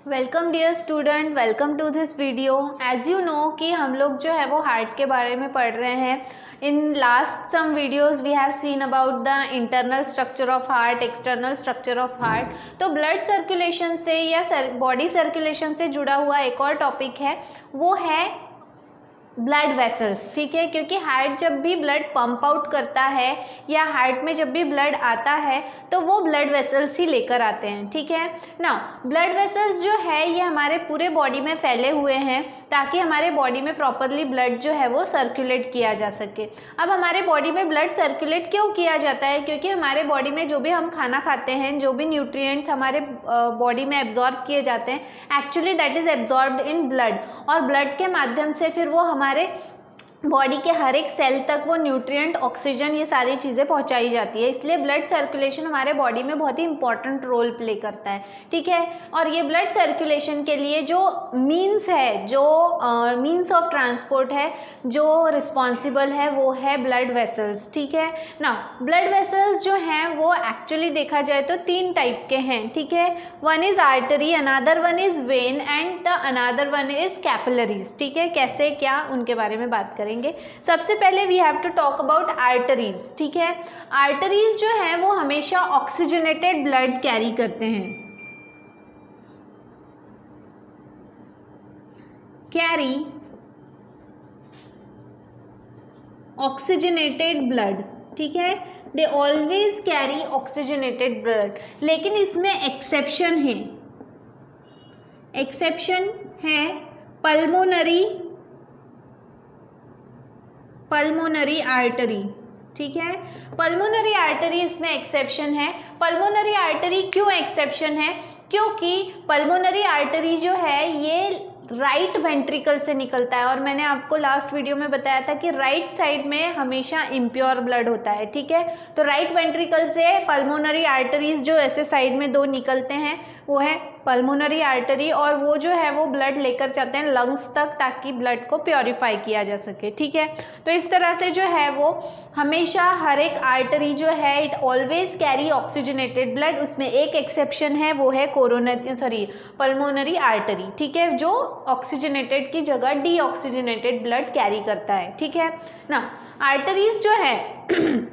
Welcome dear student, welcome to this video. As you know कि हम लोग जो है वो हार्ट के बारे में पढ़ रहे हैं। In last some videos we have seen about the internal structure of heart, external structure of heart. तो ब्लड सर्कुलेशन से या बॉडी सर्कुलेशन से जुड़ा हुआ एक और टॉपिक है, वो है ब्लड वेसल्स। ठीक है, क्योंकि हार्ट जब भी ब्लड पंप आउट करता है या हार्ट में जब भी ब्लड आता है तो वो ब्लड वेसल्स ही लेकर आते हैं। ठीक है ना, ब्लड वेसल्स जो है ये हमारे पूरे बॉडी में फैले हुए हैं ताकि हमारे बॉडी में प्रॉपरली ब्लड जो है वो सर्कुलेट किया जा सके। अब हमारे बॉडी में ब्लड सर्कुलेट क्यों किया जाता है? क्योंकि हमारे बॉडी में जो भी हम खाना खाते हैं, जो भी न्यूट्रिएंट्स हमारे बॉडी में एब्जॉर्ब किए जाते हैं, actually that is absorbed in blood, और ब्लड के माध्यम से फिर वो हमारे बॉडी के हर एक सेल तक वो न्यूट्रिएंट, ऑक्सीजन, ये सारी चीज़ें पहुंचाई जाती है। इसलिए ब्लड सर्कुलेशन हमारे बॉडी में बहुत ही इंपॉर्टेंट रोल प्ले करता है। ठीक है, और ये ब्लड सर्कुलेशन के लिए जो मीन्स है, जो मीन्स ऑफ ट्रांसपोर्ट है, जो रिस्पॉन्सिबल है, वो है ब्लड वेसल्स। ठीक है ना, ब्लड वेसल्स जो हैं वो एक्चुअली देखा जाए तो 3 टाइप के हैं। ठीक है, one is artery, another one is when and the another one is capillaries. ठीक है, कैसे क्या उनके बारे में बात करेंगे। सबसे पहले we have to talk about arteries. ठीक है, आर्टरीज जो हैं वो हमेशा ऑक्सीजनेटेड ब्लड कैरी करते हैं, कैरी ऑक्सीजनेटेड ब्लड। ठीक है, they always carry oxygenated blood. लेकिन इसमें एक्सेप्शन है, एक्सेप्शन है पल्मोनरी आर्टरी। ठीक है, पल्मोनरी आर्टरी इसमें एक्सेप्शन है। पल्मोनरी आर्टरी क्यों एक्सेप्शन है? क्योंकि पल्मोनरी आर्टरी जो है ये राइट वेंट्रिकल से निकलता है, और मैंने आपको लास्ट वीडियो में बताया था कि राइट साइड में हमेशा इम्प्योर ब्लड होता है। ठीक है, तो राइट वेंट्रिकल से पल्मोनरी आर्टरीज जो ऐसे साइड में 2 निकलते हैं वो है पल्मोनरी आर्टरी, और वो जो है वो ब्लड लेकर जाते हैं लंग्स तक ताकि ब्लड को प्योरीफाई किया जा सके। ठीक है, तो इस तरह से जो है वो हमेशा हर एक आर्टरी जो है it always carry oxygenated blood. उसमें एक एक्सेप्शन है, वो है पल्मोनरी आर्टरी। ठीक है, जो ऑक्सीजनेटेड की जगह डीऑक्सीजनेटेड ब्लड कैरी करता है। ठीक है ना, आर्टरीज जो है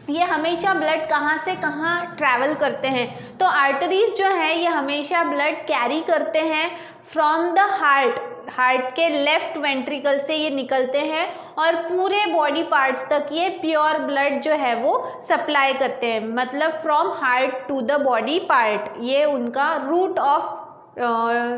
ये हमेशा ब्लड कहाँ से कहाँ ट्रैवल करते हैं? तो आर्टरीज जो है ये हमेशा ब्लड कैरी करते हैं फ्रॉम द हार्ट के लेफ्ट वेंट्रिकल से ये निकलते हैं, और पूरे बॉडी पार्ट्स तक ये प्योर ब्लड जो है वो सप्लाई करते हैं। मतलब from heart to the body part, ये उनका रूट ऑफ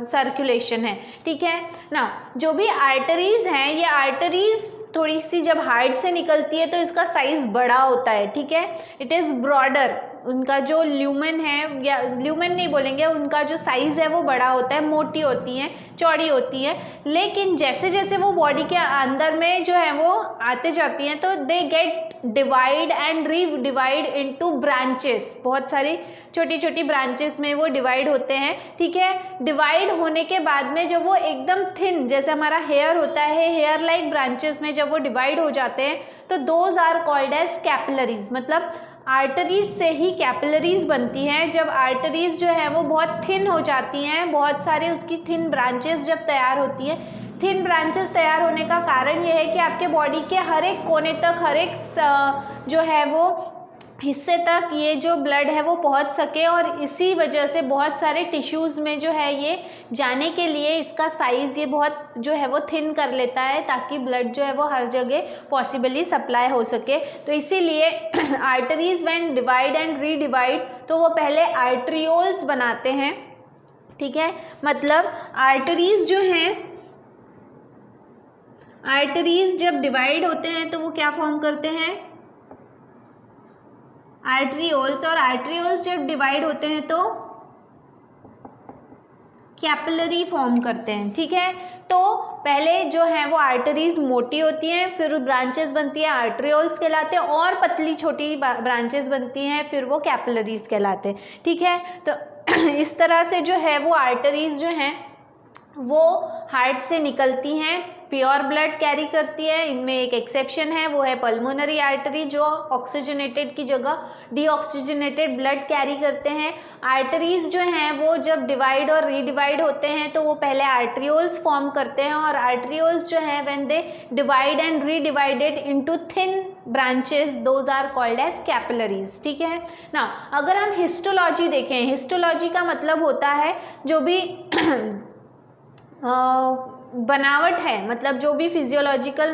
सर्कुलेशन है। ठीक है ना, जो भी आर्टरीज हैं ये आर्टरीज थोड़ी सी जब हार्ट से निकलती है तो इसका साइज बड़ा होता है। ठीक है, इट इज़ ब्रॉडर, उनका जो ल्यूमेन है, या ल्यूमेन नहीं बोलेंगे, उनका जो साइज़ है वो बड़ा होता है, मोटी होती हैं, चौड़ी होती है। लेकिन जैसे जैसे वो बॉडी के अंदर में जो है वो आते जाती हैं तो they get divide and redivide into branches. बहुत सारी छोटी छोटी ब्रांचेस में वो डिवाइड होते हैं। ठीक है, डिवाइड होने के बाद में जब वो एकदम थिन, जैसे हमारा हेयर होता है, हेयर लाइक ब्रांचेस में जब वो डिवाइड हो जाते हैं तो those are called as capillaries. मतलब आर्टरीज से ही कैपिलरीज बनती हैं। जब आर्टरीज जो है वो बहुत थिन हो जाती हैं, बहुत सारी उसकी थिन ब्रांचेस जब तैयार होती हैं, थिन ब्रांचेस तैयार होने का कारण यह है कि आपके बॉडी के हर एक कोने तक, हर एक जो है वो हिस्से तक ये जो ब्लड है वो पहुंच सके, और इसी वजह से बहुत सारे टिश्यूज़ में जो है ये जाने के लिए इसका साइज़ ये बहुत जो है वो थिन कर लेता है ताकि ब्लड जो है वो हर जगह पॉसिबली सप्लाई हो सके। तो इसीलिए arteries when divide and redivide तो वो पहले आर्ट्रियोल्स बनाते हैं। ठीक है, मतलब आर्टरीज जो हैं, आर्टरीज जब डिवाइड होते हैं तो वो क्या फॉर्म करते हैं? आर्ट्रियोल्स, और आर्ट्रियोल्स जब डिवाइड होते हैं तो कैपिलरी फॉर्म करते हैं। ठीक है, तो पहले जो है वो आर्टरीज मोटी होती हैं, फिर ब्रांचेस बनती है, आर्ट्रियोल्स कहलाते हैं, और पतली छोटी ब्रांचेस बनती हैं, फिर वो कैपिलरीज कहलाते हैं। ठीक है, तो इस तरह से जो है वो आर्टरीज जो हैं वो हार्ट से निकलती हैं प्योर ब्लड कैरी करती है। इनमें एक एक्सेप्शन है, वो है पल्मोनरी आर्टरी, जो ऑक्सीजनेटेड की जगह डीऑक्सीजनेटेड ब्लड कैरी करते हैं। आर्टरीज जो हैं वो जब डिवाइड और रीडिवाइड होते हैं तो वो पहले आर्ट्रियोल्स फॉर्म करते हैं, और आर्ट्रियोल्स जो हैं when they divide and redivided into thin branches, those are called as capillaries. ठीक है ना। अगर हम हिस्टोलॉजी देखें, हिस्टोलॉजी का मतलब होता है जो भी बनावट है, मतलब जो भी फिजियोलॉजिकल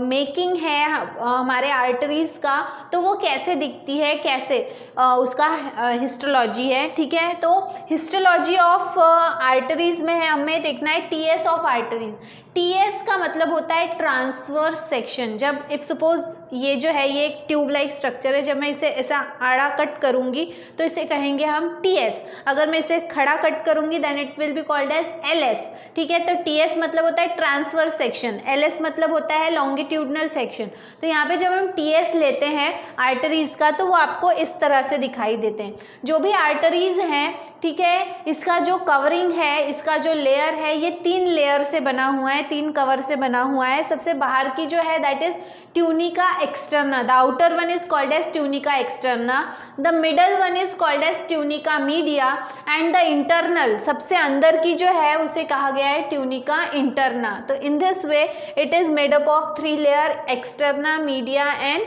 मेकिंग है हमारे आर्टरीज का, तो वो कैसे दिखती है, कैसे उसका हिस्टोलॉजी है। ठीक है, तो हिस्टोलॉजी ऑफ आर्टरीज में है, हमें देखना है टीएस ऑफ आर्टरीज। टीएस का मतलब होता है ट्रांसवर्स सेक्शन। जब इफ सपोज ये जो है ये एक ट्यूब लाइक स्ट्रक्चर है, जब मैं इसे ऐसा आड़ा कट करूंगी तो इसे कहेंगे हम टीएस। अगर मैं इसे खड़ा कट करूंगी then it will be called as LS. ठीक है, तो टीएस मतलब होता है ट्रांसवर्स सेक्शन, एलएस मतलब होता है लॉन्गिट्यूडनल सेक्शन। तो यहाँ पे जब हम टीएस लेते हैं आर्टरीज का तो वो आपको इस तरह से दिखाई देते हैं। जो भी आर्टरीज हैं, ठीक है, इसका जो कवरिंग है, इसका जो लेयर है, ये 3 लेयर से बना हुआ है, 3 कवर से बना हुआ है। सबसे बाहर की जो है that is tunica externa, the outer one is called as tunica externa, the middle one is called as tunica media, and the internal, सबसे अंदर की जो है उसे कहा गया है ट्यूनिका इंटरना। तो in this way it is made up of 3 layer, externa, media and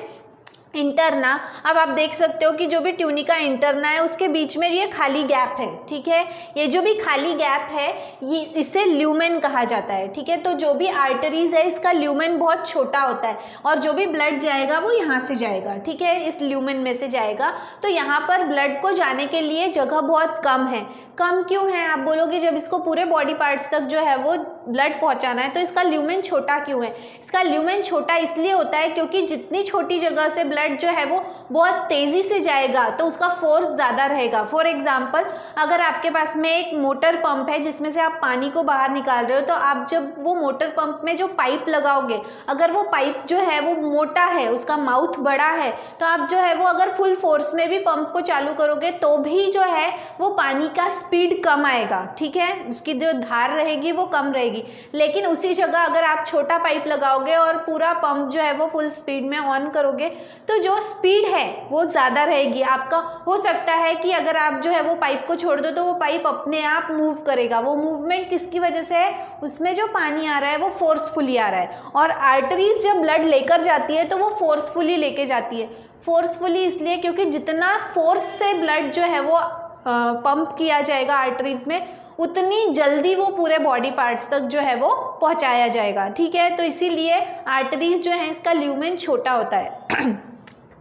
interna. अब आप देख सकते हो कि जो भी ट्यूनिका इंटरना है उसके बीच में ये खाली गैप है। ठीक है, ये जो भी खाली गैप है ये इसे ल्यूमेन कहा जाता है। ठीक है, तो जो भी आर्टरीज है इसका ल्यूमेन बहुत छोटा होता है और जो भी ब्लड जाएगा वो यहाँ से जाएगा। ठीक है, इस ल्यूमेन में से जाएगा। तो यहाँ पर ब्लड को जाने के लिए जगह बहुत कम है। कम क्यों है आप बोलोगे, जब इसको पूरे बॉडी पार्ट्स तक जो है वो ब्लड पहुंचाना है तो इसका ल्यूमेन छोटा क्यों है। इसका ल्यूमेन छोटा इसलिए होता है क्योंकि जितनी छोटी जगह से ब्लड जो है वो बहुत तेजी से जाएगा तो उसका फोर्स ज़्यादा रहेगा। फॉर एग्जांपल, अगर आपके पास में एक मोटर पंप है जिसमें से आप पानी को बाहर निकाल रहे हो, तो आप जब वो मोटर पंप में जो पाइप लगाओगे, अगर वो पाइप जो है वो मोटा है, उसका माउथ बड़ा है, तो आप जो है वो अगर फुल फोर्स में भी पंप को चालू करोगे तो भी जो है वो पानी का स्पीड कम आएगा। ठीक है, उसकी जो धार रहेगी वो कम रहेगी। लेकिन उसी जगह अगर आप छोटा पाइप लगाओगे और पूरा पंप जो है वो फुल स्पीड में ऑन करोगे तो जो स्पीड है वो ज़्यादा रहेगी। आपका हो सकता है कि अगर आप जो है वो पाइप को छोड़ दो तो वो पाइप अपने आप मूव करेगा। वो मूवमेंट किसकी वजह से है, उसमें जो पानी आ रहा है वो फोर्सफुली आ रहा है। और आर्टरीज जब ब्लड लेकर जाती है तो वो फोर्सफुली लेके जाती है। फोर्सफुली इसलिए क्योंकि जितना फोर्स से ब्लड जो है वो पंप किया जाएगा आर्टरीज में, उतनी जल्दी वो पूरे बॉडी पार्ट्स तक जो है वो पहुंचाया जाएगा। ठीक है, तो इसीलिए आर्टरीज जो है इसका ल्यूमेन छोटा होता है।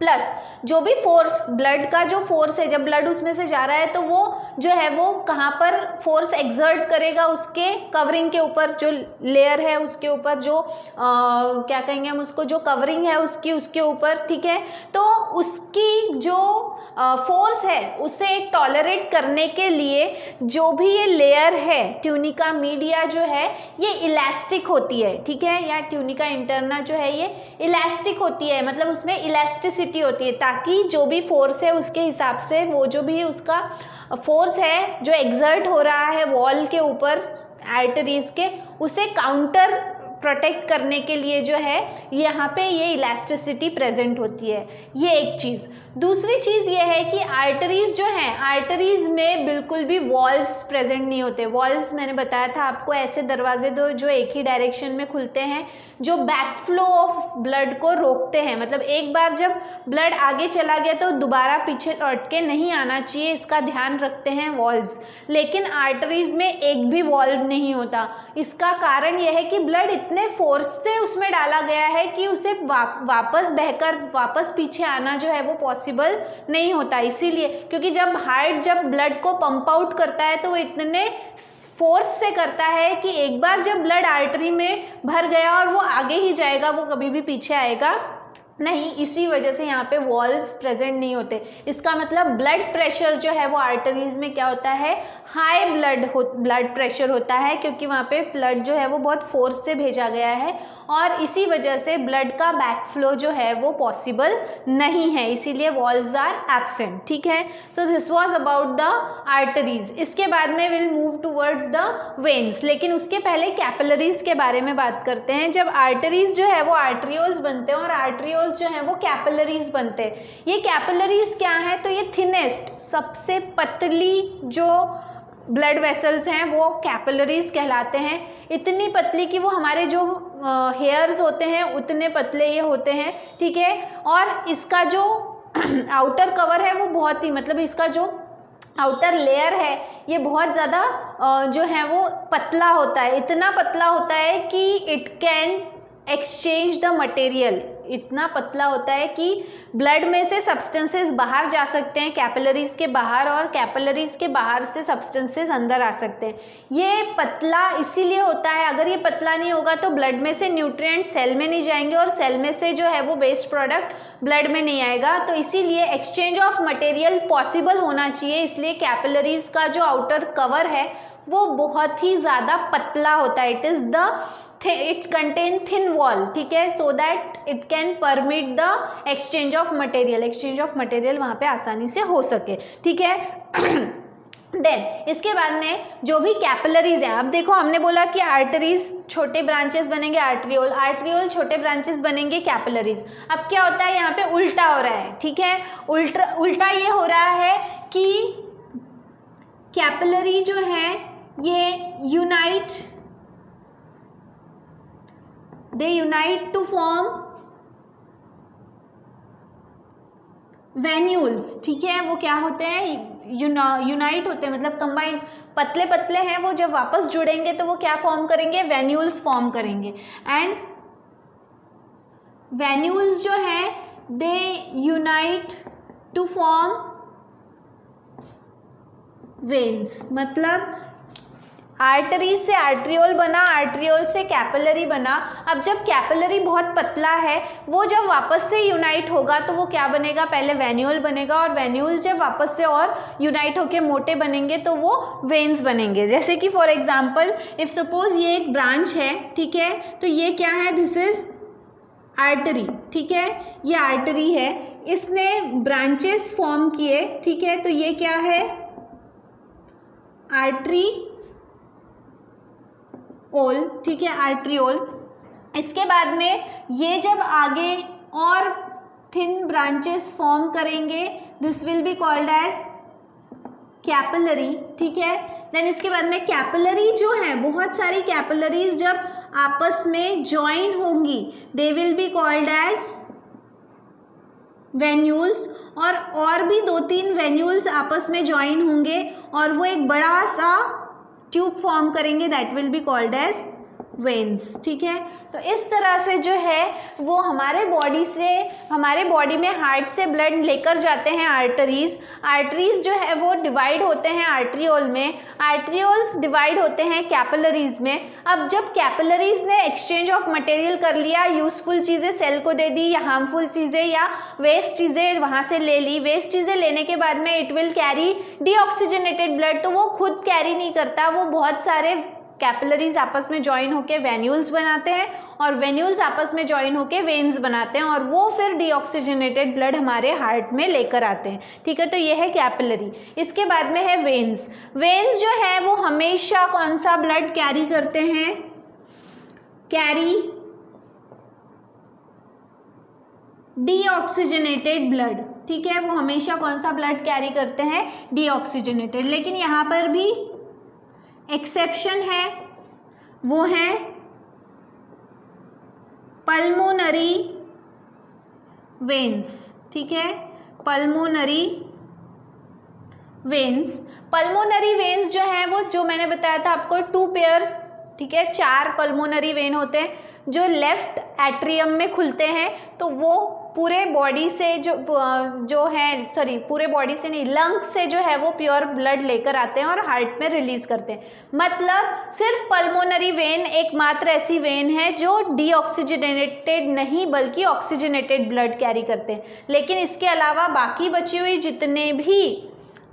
प्लस जो भी फोर्स, ब्लड का जो फोर्स है, जब ब्लड उसमें से जा रहा है तो वो जो है वो कहाँ पर फोर्स एक्सर्ट करेगा, उसके कवरिंग के ऊपर, जो लेयर है उसके ऊपर, जो क्या कहेंगे हम उसको, जो कवरिंग है उसके ऊपर। ठीक है, तो उसकी जो फोर्स है उसे टॉलरेट करने के लिए जो भी ये लेयर है ट्यूनिका मीडिया जो है ये इलास्टिक होती है। ठीक है, या ट्यूनिका इंटरना जो है ये इलास्टिक होती है, मतलब उसमें इलास्टिसिटी होती है, ताकि जो भी फोर्स है उसके हिसाब से वो जो भी उसका फोर्स है जो एक्सर्ट हो रहा है वॉल के ऊपर आर्टरीज के, उसे काउंटर प्रोटेक्ट करने के लिए जो है यहाँ पे ये इलास्टिसिटी प्रेजेंट होती है। ये एक चीज़। दूसरी चीज़ ये है कि आर्टरीज जो हैं, आर्टरीज में बिल्कुल भी वॉल्व्स प्रेजेंट नहीं होते। वॉल्व्स मैंने बताया था आपको, ऐसे दरवाजे दो जो एक ही डायरेक्शन में खुलते हैं, जो बैकफ्लो ऑफ ब्लड को रोकते हैं। मतलब एक बार जब ब्लड आगे चला गया तो दोबारा पीछे लौट के नहीं आना चाहिए, इसका ध्यान रखते हैं वॉल्व्स। लेकिन आर्टरीज में एक भी वॉल्व नहीं होता। इसका कारण यह है कि ब्लड इतने फोर्स से उसमें डाला गया है कि उसे वापस बहकर वापस पीछे आना जो है वो पॉसिबल नहीं होता। इसीलिए क्योंकि जब हार्ट जब ब्लड को पंप आउट करता है तो वो इतने फोर्स से करता है कि एक बार जब ब्लड आर्टरी में भर गया और वो आगे ही जाएगा, वो कभी भी पीछे आएगा नहीं। इसी वजह से यहाँ पे वॉल्व्स प्रेजेंट नहीं होते। इसका मतलब ब्लड प्रेशर जो है वो आर्टरीज में क्या होता है, हाई ब्लड प्रेशर होता है, क्योंकि वहाँ पे ब्लड जो है वो बहुत फोर्स से भेजा गया है और इसी वजह से ब्लड का बैकफ्लो जो है वो पॉसिबल नहीं है, इसीलिए वॉल्व्स आर एब्सेंट। ठीक है, so this was about the arteries. इसके बाद में will move towards the veins, लेकिन उसके पहले कैपिलरीज के बारे में बात करते हैं। जब आर्टरीज जो है वो आर्ट्रियोल्स बनते हैं और आर्ट्रियोल्स जो है वो कैपिलरीज बनते हैं। ये कैपिलरीज क्या है, तो ये थिनेस्ट, सबसे पतली जो ब्लड वेसल्स हैं वो कैपिलरीज कहलाते हैं। इतनी पतली कि वो हमारे जो हेयर्स होते हैं उतने पतले ये होते हैं। ठीक है, और इसका जो आउटर कवर है वो बहुत ही, मतलब इसका जो आउटर लेयर है ये बहुत ज़्यादा जो है वो पतला होता है, इतना पतला होता है कि it can exchange the material. इतना पतला होता है कि ब्लड में से सब्सटेंसेस बाहर जा सकते हैं कैपिलरीज के बाहर, और कैपिलरीज के बाहर से सब्सटेंसेस अंदर आ सकते हैं। ये पतला इसीलिए होता है, अगर ये पतला नहीं होगा तो ब्लड में से न्यूट्रिएंट सेल में नहीं जाएंगे और सेल में से जो है वो वेस्ट प्रोडक्ट ब्लड में नहीं आएगा। तो इसीलिए एक्सचेंज ऑफ मटेरियल पॉसिबल होना चाहिए, इसलिए कैपिलरीज का जो आउटर कवर है वो बहुत ही ज़्यादा पतला होता है। इट कंटेन थिन वॉल, ठीक है, so that it can permit the exchange of material वहाँ पे आसानी से हो सके। ठीक है, देन इसके बाद में जो भी कैपिलरीज हैं, अब देखो हमने बोला कि आर्टरीज छोटे ब्रांचेस बनेंगे, आर्ट्रियोल छोटे ब्रांचेस बनेंगे कैपिलरीज। अब क्या होता है यहाँ पे उल्टा हो रहा है। ठीक है, उल्टा ये हो रहा है कि कैपिलरी जो है ये यूनाइट टू फॉर्म वेन्यूल्स। ठीक है, वो क्या होते हैं, यूनाइट होते हैं, मतलब कंबाइंड, पतले पतले हैं वो, जब वापस जुड़ेंगे तो वो क्या फॉर्म करेंगे, वेन्यूल्स फॉर्म करेंगे। एंड वेन्यूल्स जो है they unite to form veins, मतलब आर्टरीज से आर्ट्रियोल बना, आर्ट्रियोल से कैपिलरी बना। अब जब कैपिलरी बहुत पतला है वो जब वापस से यूनाइट होगा तो वो क्या बनेगा, पहले वेन्यूल बनेगा, और वेन्यूल जब वापस से और यूनाइट होके मोटे बनेंगे तो वो वेन्स बनेंगे। जैसे कि फॉर एग्जांपल इफ सपोज ये एक ब्रांच है, ठीक है, तो ये क्या है, दिस इज आर्टरी। ठीक है, ये आर्टरी है, इसने ब्रांचेस फॉर्म किए। ठीक है, तो ये क्या है, आर्टरी ओल। ठीक है, आर्ट्रियोल। इसके बाद में ये जब आगे और थिन ब्रांचेस फॉर्म करेंगे, this will be called as capillary. ठीक है, देन इसके बाद में कैपिलरी जो है, बहुत सारी कैपिलरीज जब आपस में ज्वाइन होंगी, they will be called as venules, और भी 2-3 वेन्यूल्स आपस में ज्वाइन होंगे और वो एक बड़ा सा ट्यूब फॉर्म करेंगे, that will be called as veins. ठीक है, तो इस तरह से जो है वो हमारे बॉडी में हार्ट से ब्लड लेकर जाते हैं आर्टरीज जो है वो डिवाइड होते हैं आर्ट्रियोल में, आर्ट्रियोल्स डिवाइड होते हैं कैपिलरीज में। अब जब कैपिलरीज ने एक्सचेंज ऑफ मटेरियल कर लिया, यूजफुल चीज़ें सेल को दे दी या हार्मफुल चीज़ें या वेस्ट चीज़ें वहाँ से ले ली, वेस्ट चीज़ें लेने के बाद में it will carry deoxygenated blood, तो वो खुद कैरी नहीं करता, वो बहुत सारे कैपिलरीज आपस में ज्वाइन होके वेन्यूल्स बनाते हैं और वेन्यूल्स आपस में ज्वाइन होके वेन्स बनाते हैं और वो फिर डीऑक्सीजनेटेड ब्लड हमारे हार्ट में लेकर आते हैं। ठीक है, तो ये है कैपिलरी। इसके बाद में है वेन्स। वेन्स जो है वो हमेशा कौन सा ब्लड कैरी करते हैं, कैरी डीऑक्सीजनेटेड ब्लड। ठीक है, वो हमेशा कौन सा ब्लड कैरी करते हैं, डीऑक्सीजनेटेड। लेकिन यहाँ पर भी एक्सेप्शन है, वो है पल्मोनरी वेन्स। ठीक है, पल्मोनरी वेन्स जो है वो, जो मैंने बताया था आपको, 2 पेयर्स, ठीक है, 4 पल्मोनरी वेन होते हैं जो लेफ्ट एट्रियम में खुलते हैं, तो वो पूरे बॉडी से पूरे बॉडी से नहीं, लंग्स से जो है वो प्योर ब्लड लेकर आते हैं और हार्ट में रिलीज करते हैं। मतलब सिर्फ पल्मोनरी वेन एकमात्र ऐसी वेन है जो डीऑक्सीजनेटेड नहीं बल्कि ऑक्सीजनेटेड ब्लड कैरी करते हैं। लेकिन इसके अलावा बाकी बची हुई जितने भी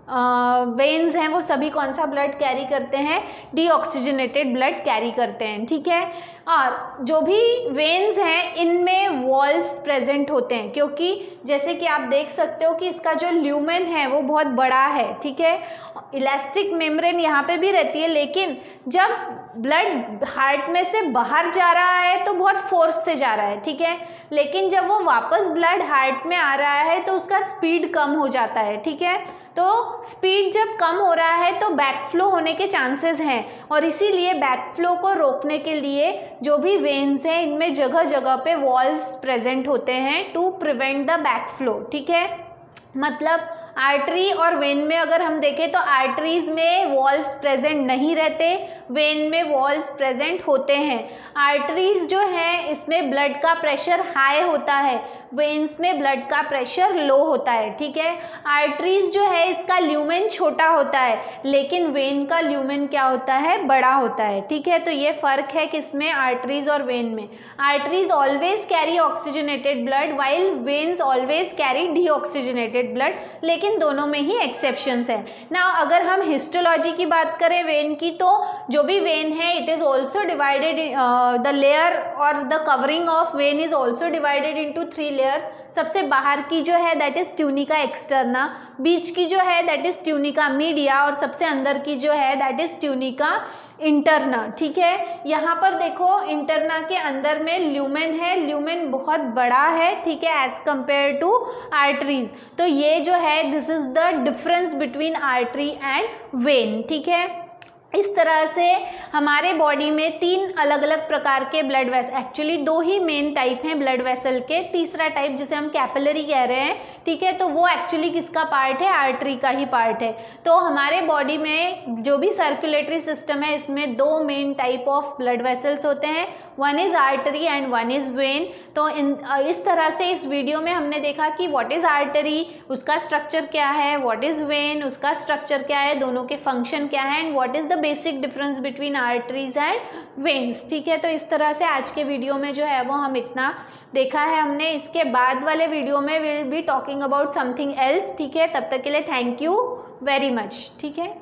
वेन्स हैं वो सभी कौन सा ब्लड कैरी करते हैं, डीऑक्सीजनेटेड ब्लड कैरी करते हैं, ठीक है। और जो भी वेन्स हैं इनमें वॉल्व्स प्रेजेंट होते हैं, क्योंकि जैसे कि आप देख सकते हो कि इसका जो ल्यूमेन है वो बहुत बड़ा है, ठीक है। इलास्टिक मेम्ब्रेन यहाँ पे भी रहती है, लेकिन जब ब्लड हार्ट में से बाहर जा रहा है तो बहुत फोर्स से जा रहा है, ठीक है, लेकिन जब वो वापस ब्लड हार्ट में आ रहा है तो उसका स्पीड कम हो जाता है, ठीक है। तो स्पीड जब कम हो रहा है तो बैकफ्लो होने के चांसेस हैं, और इसीलिए बैकफ्लो को रोकने के लिए जो भी वेन्स हैं इनमें जगह जगह पे वॉल्व्स प्रेजेंट होते हैं टू प्रिवेंट द बैकफ्लो, ठीक है। मतलब आर्टरी और वेन में अगर हम देखें तो आर्टरीज में वॉल्व्स प्रेजेंट नहीं रहते, वेन में वॉल्व्स प्रेजेंट होते हैं। आर्टरीज जो है इसमें ब्लड का प्रेशर हाई होता है, वेन्स में ब्लड का प्रेशर लो होता है, ठीक है। आर्टरीज जो है इसका ल्यूमेन छोटा होता है, लेकिन वेन का ल्यूमेन क्या होता है, बड़ा होता है, ठीक है। तो ये फर्क है किसमें, आर्टरीज और वेन में। Arteries always carry oxygenated blood while veins always carry deoxygenated blood, लेकिन दोनों में ही एक्सेप्शंस है ना। अगर हम हिस्टोलॉजी की बात करें वेन की, तो जो भी वेन है it is also divided, the layer और the covering of vein is also divided into 3 layer. सबसे बाहर की जो है दैट इज ट्यूनिका एक्सटर्ना, बीच की जो है दैट इज ट्यूनिका मीडिया, और सबसे अंदर की जो है दैट इज ट्यूनिका इंटरना, ठीक है। यहाँ पर देखो इंटरना के अंदर में ल्यूमेन है, ल्यूमेन बहुत बड़ा है, ठीक है, एज कंपेयर टू आर्टरीज। तो ये जो है this is the difference between artery and when, ठीक है। इस तरह से हमारे बॉडी में 3 अलग अलग प्रकार के ब्लड वेसल, एक्चुअली 2 ही मेन टाइप हैं ब्लड वेसल के, तीसरा टाइप जिसे हम कैपिलरी कह रहे हैं, ठीक है, तो वो एक्चुअली किसका पार्ट है, आर्टरी का ही पार्ट है। तो हमारे बॉडी में जो भी सर्कुलेटरी सिस्टम है इसमें 2 main type of blood vessels होते हैं, one is artery and one is when. तो इस तरह से इस वीडियो में हमने देखा कि व्हाट इज़ आर्टरी, उसका स्ट्रक्चर क्या है, व्हाट इज़ वेन, उसका स्ट्रक्चर क्या है, दोनों के फंक्शन क्या है, and what is the basic difference between arteries and veins, ठीक है। तो इस तरह से आज के वीडियो में जो है वो हम इतना देखा है हमने। इसके बाद वाले वीडियो में will be talking about something else, ठीक है। तब तक के लिए थैंक यू वेरी मच, ठीक है।